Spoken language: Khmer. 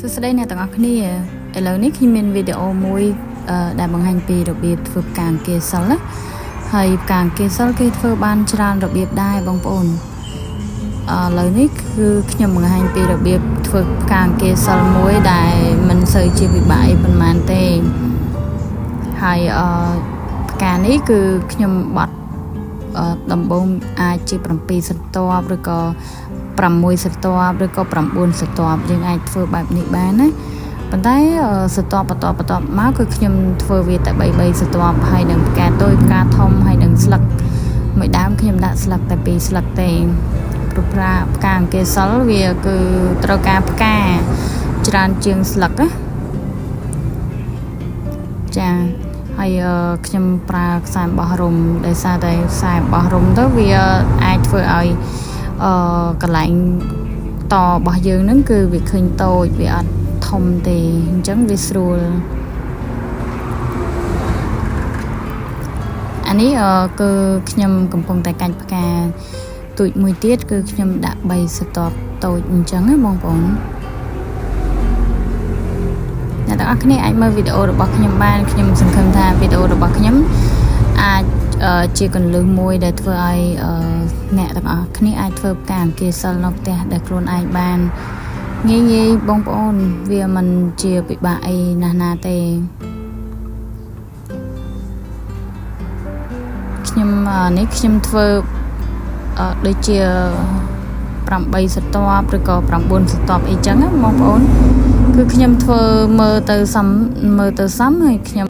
សួស្តីអ្នកទាំងអស់គ្នាឥឡូវនេះខ្ញុំមានវីដេអូមួយដែលបង្ហាញពីរបៀបធ្វើផ្កាអង្គាសិលណាហើយផ្កាអង្គាសិលគេធ្វើបានច្រើនរបៀបដែរបងប្អូនឥឡូវនេះគឺខ្ញុំបង្ហាញពីរបៀបធ្វើផ្កាអង្គាសិលមួយដែលមិនសូវជាពិបាកអីប៉ុន្មានទេហើយផ្កានេះគឺខ្ញុំបត់ដំបូងអាចជា7ស្រទាប់ឬក៏6ស្រទាប់ឬក៏9ស្រទាប់យើងអាចធ្វើបែបនេះបានណាប៉ុន្តែស្រទាប់បន្តមកគឺខ្ញុំធ្វើវាតែ3ស្រទាប់ហើយនឹងផ្កាតូចផ្កាធំហើយនឹងស្លឹកមួយដើមខ្ញុំដាក់ស្លឹកតែ2ស្លឹកទេព្រោះផ្កាអង្គាសិលវាគឺត្រូវការផ្កាច្រើនជាងស្លឹកណាចាហើយខ្ញុំប្រើខ្សែបោះរុំដោយសារតែខ្សែបោះរុំទៅវាអាចធ្វើឲ្យកន្លែងតរបស់យើងហ្នឹងគឺវាឃើញតូចវាអត់ធំទេអញ្ចឹងវាស្រួលអានេះគឺខ្ញុំកំពុងតែកាច់ផ្កាទូចមួយទៀតគឺខ្ញុំដាក់3ស្រទាប់តូចអញ្ចឹងណាបងប្អូនអ្នកទាំងអស់គ្នាអាចមើលវីដេអូរបស់ខ្ញុំបានខ្ញុំសង្ឃឹមថាវីដេអូរបស់ខ្ញុំអាចជាកន្លឹះមួយដែលធ្វើឲ្យអ្នកទាំងអស់គ្នាអាចធ្វើផ្កាអង្គាសិលនៅផ្ទះដែលខ្លួនឯងបានងាយបងប្អូនវាមិនជាពិបាកអីណាស់ណាទេខ្ញុំនេះខ្ញុំធ្វើដូចជា8ស្រទាប់ឬក៏9ស្រទាប់អីចឹងបងប្អូនគឺខ្ញុំធ្វើមើលទៅសមហើយខ្ញុំ